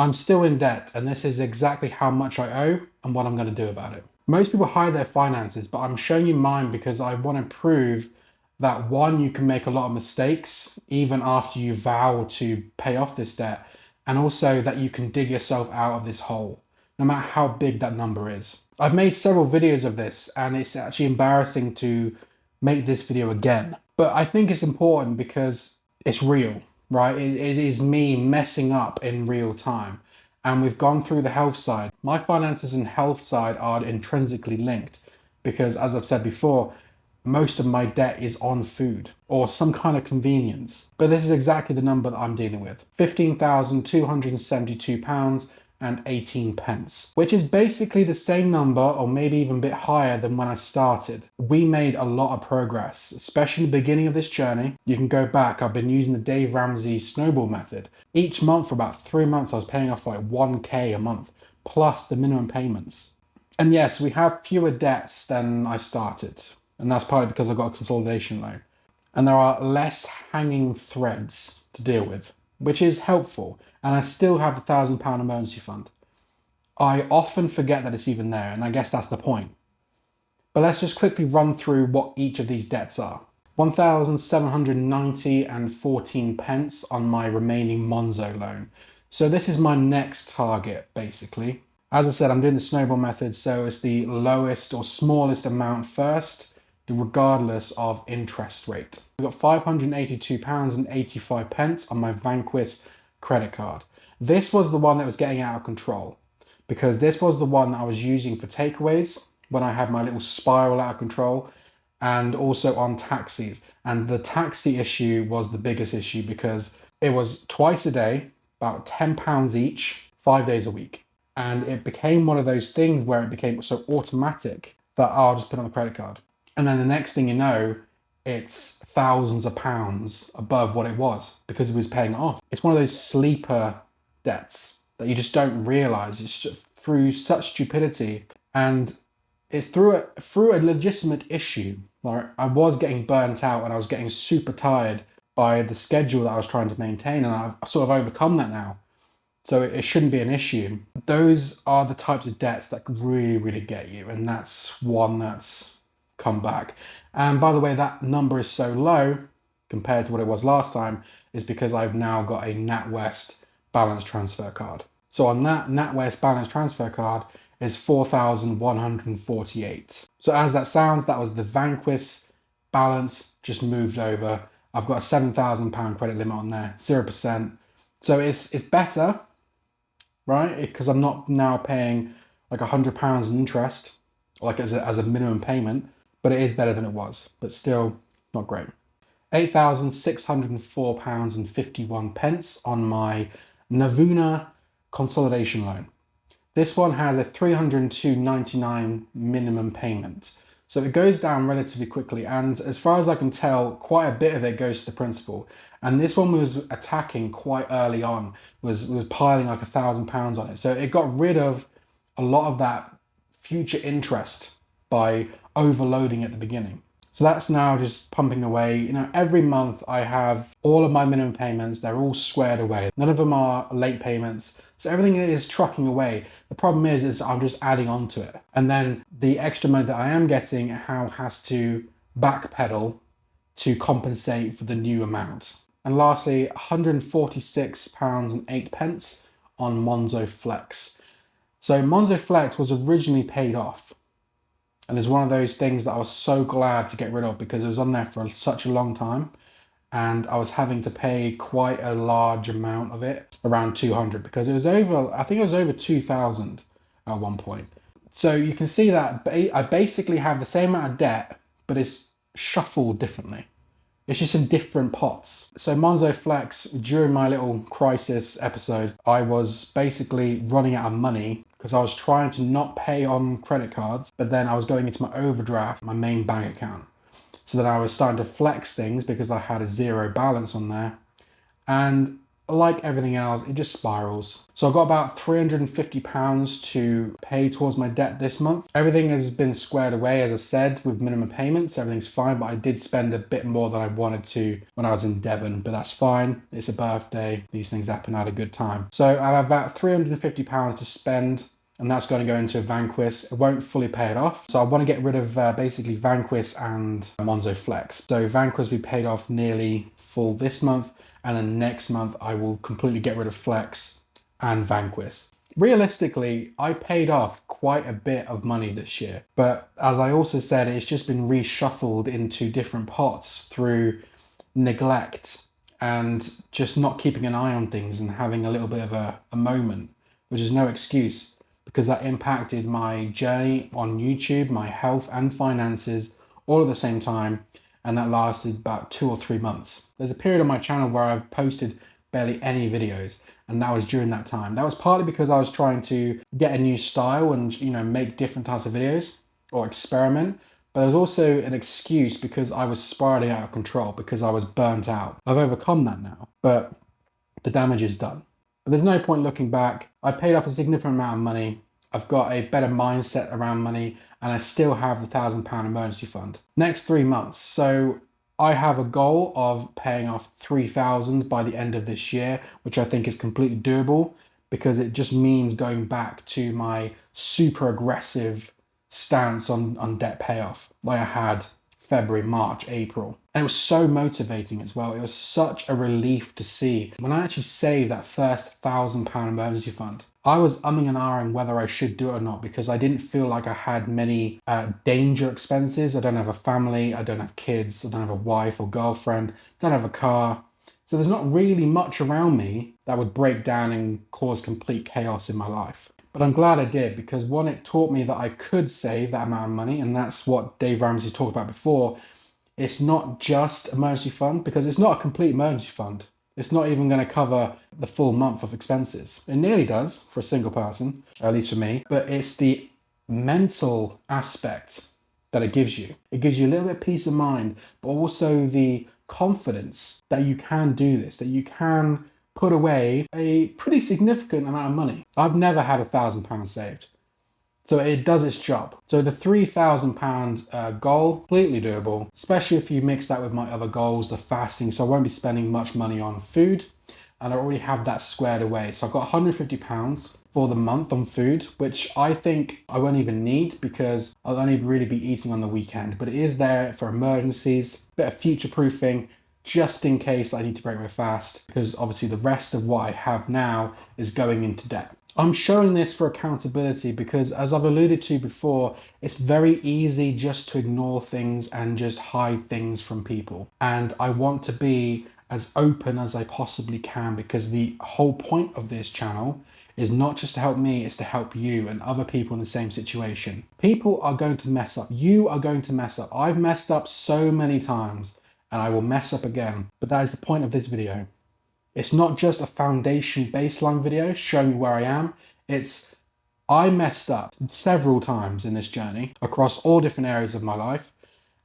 I'm still in debt, and this is exactly how much I owe and what I'm going to do about it. Most people hide their finances, but I'm showing you mine because I want to prove that one, you can make a lot of mistakes even after you vow to pay off this debt, and also that you can dig yourself out of this hole, no matter how big that number is. I've made several videos of this, and it's actually embarrassing to make this video again. But I think it's important because it's real, right? It is me messing up in real time. And we've gone through the health side. My finances and health side are intrinsically linked because, as I've said before, most of my debt is on food or some kind of convenience. But this is exactly the number that I'm dealing with. £15,272 and 18 pence, which is basically the same number or maybe even a bit higher than when I started. We made a lot of progress, especially in the beginning of this journey. You can go back, I've been using the Dave Ramsey Snowball method. Each month for about 3 months, I was paying off like 1K a month, plus the minimum payments. And yes, we have fewer debts than I started. And that's partly because I got a consolidation loan. And there are less hanging threads to deal with, which is helpful. And I still have the £1,000 emergency fund. I often forget that it's even there, and I guess that's the point. But let's just quickly run through what each of these debts are. 1,790 and 14 pence on my remaining Monzo loan. So this is my next target, basically. As I said, I'm doing the snowball method, so it's the lowest or smallest amount first, regardless of interest rate. I've got £582 and 85 pence on my Vanquis credit card. This was the one that was getting out of control because this was the one that I was using for takeaways when I had my little spiral out of control, and also on taxis. And the taxi issue was the biggest issue because it was twice a day, about £10 each, 5 days a week. And it became one of those things where it became so automatic that I'll just put on the credit card. And then the next thing you know, it's thousands of pounds above what it was because it was paying it off. It's one of those sleeper debts that you just don't realize. It's just through such stupidity, and it's through a legitimate issue. Like, I was getting burnt out and I was getting super tired by the schedule that I was trying to maintain, and I've sort of overcome that now. So it shouldn't be an issue. Those are the types of debts that really, really get you, and that's one that's come back. And by the way, that number is so low compared to what it was last time is because I've now got a NatWest balance transfer card. So on that NatWest balance transfer card is 4,148. So as that sounds, that was the Vanquis balance just moved over. I've got a £7,000 credit limit on there, 0%. So it's better, right? Because I'm not now paying like £100 in interest, like as a minimum payment. But it is better than it was, but still not great. £8,604 and 51 pence on my Navuna Consolidation loan. This one has a £302.99 minimum payment. So it goes down relatively quickly, and as far as I can tell, quite a bit of it goes to the principal. And this one was attacking quite early on, was piling like £1,000 on it. So it got rid of a lot of that future interest by overloading at the beginning. So that's now just pumping away. You know, every month I have all of my minimum payments, they're all squared away. None of them are late payments. So everything is trucking away. The problem is I'm just adding on to it. And then the extra money that I am getting has to backpedal to compensate for the new amount. And lastly, £146 and 8 pence on Monzo Flex. So Monzo Flex was originally paid off. And it's one of those things that I was so glad to get rid of because it was on there for such a long time. And I was having to pay quite a large amount of it, around 200, because it was over, I think it was over 2,000 at one point. So you can see that I basically have the same amount of debt, but it's shuffled differently. It's just in different pots. So Monzo Flex, during my little crisis episode, I was basically running out of money because I was trying to not pay on credit cards, but then I was going into my overdraft, my main bank account. So then I was starting to flex things because I had a zero balance on there. And like everything else, it just spirals. So I've got about £350 to pay towards my debt this month. Everything has been squared away, as I said, with minimum payments. Everything's fine, but I did spend a bit more than I wanted to when I was in Devon, but that's fine. It's a birthday. These things happen. I had a good time. So I have about £350 to spend, and that's going to go into Vanquis. It won't fully pay it off. So I want to get rid of basically Vanquis and Monzo Flex. So Vanquis will be paid off nearly full this month, and then next month I will completely get rid of Flex and Vanquis. Realistically, I paid off quite a bit of money this year, but as I also said, it's just been reshuffled into different pots through neglect and just not keeping an eye on things and having a little bit of a moment, which is no excuse, because that impacted my journey on YouTube, my health and finances all at the same time, and that lasted about 2 or 3 months. There's a period on my channel where I've posted barely any videos, and that was during that time. That was partly because I was trying to get a new style and, you know, make different types of videos or experiment, but there was also an excuse because I was spiraling out of control because I was burnt out. I've overcome that now, but the damage is done. But there's no point looking back. I paid off a significant amount of money. I've got a better mindset around money, and I still have the £1,000 emergency fund. Next 3 months. So I have a goal of paying off 3,000 by the end of this year, which I think is completely doable because it just means going back to my super aggressive stance on debt payoff like I had February, March, April. And it was so motivating as well. It was such a relief to see. When I actually saved that first £1,000 emergency fund, I was umming and ahhing whether I should do it or not because I didn't feel like I had many danger expenses. I don't have a family, I don't have kids, I don't have a wife or girlfriend, don't have a car. So there's not really much around me that would break down and cause complete chaos in my life. But I'm glad I did because one, it taught me that I could save that amount of money, and that's what Dave Ramsey talked about before. It's not just emergency fund because it's not a complete emergency fund. It's not even going to cover the full month of expenses. It nearly does for a single person, at least for me, but it's the mental aspect that it gives you. It gives you a little bit of peace of mind, but also the confidence that you can do this, that you can put away a pretty significant amount of money. I've never had £1,000 saved. So it does its job. So the £3,000 goal, completely doable, especially if you mix that with my other goals, the fasting. So I won't be spending much money on food, and I already have that squared away. So I've got £150 for the month on food, which I think I won't even need because I'll only really be eating on the weekend, but it is there for emergencies, a bit of future proofing, just in case I need to break my fast, because obviously the rest of what I have now is going into debt. I'm showing this for accountability because, as I've alluded to before, it's very easy just to ignore things and just hide things from people. And I want to be as open as I possibly can because the whole point of this channel is not just to help me, it's to help you and other people in the same situation. People are going to mess up. You are going to mess up. I've messed up so many times and I will mess up again. But that is the point of this video. It's not just a foundation baseline video showing you where I am. It's I messed up several times in this journey across all different areas of my life,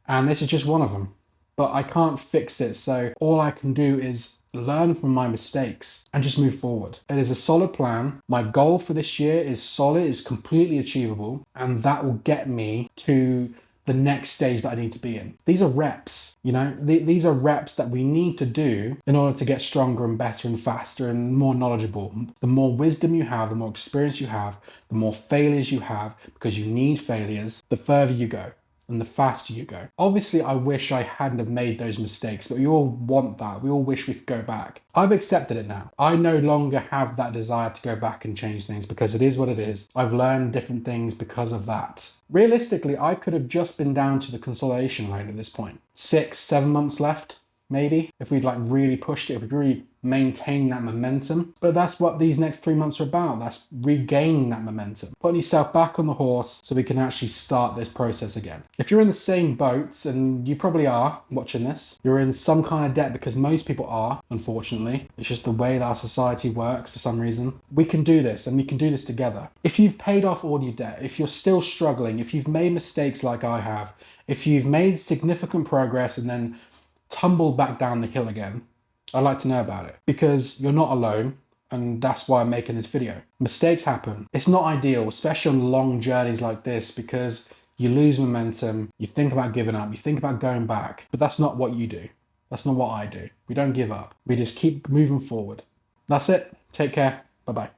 and this is just one of them. But I can't fix it, so all I can do is learn from my mistakes and just move forward. It is a solid plan. My goal for this year is solid, it's completely achievable, and that will get me to the next stage that I need to be in. These are reps, you know, these are reps that we need to do in order to get stronger and better and faster and more knowledgeable. The more wisdom you have, the more experience you have, the more failures you have, because you need failures, the further you go and the faster you go. Obviously, I wish I hadn't have made those mistakes, but we all want that. We all wish we could go back. I've accepted it now. I no longer have that desire to go back and change things because it is what it is. I've learned different things because of that. Realistically, I could have just been down to the consolidation loan at this point. 6, 7 months left, maybe, if we'd like really pushed it, if we'd really maintained that momentum. But that's what these next 3 months are about. That's regaining that momentum, putting yourself back on the horse so we can actually start this process again. If you're in the same boat, and you probably are watching this, you're in some kind of debt because most people are, unfortunately. It's just the way that our society works for some reason. We can do this, and we can do this together. If you've paid off all your debt, if you're still struggling, if you've made mistakes like I have, if you've made significant progress and then tumbled back down the hill again, I'd like to know about it, because you're not alone, and that's why I'm making this video. Mistakes happen. It's not ideal, especially on long journeys like this, because you lose momentum, you think about giving up, you think about going back, but that's not what you do. That's not what I do. We don't give up. We just keep moving forward. That's it. Take care. Bye-bye.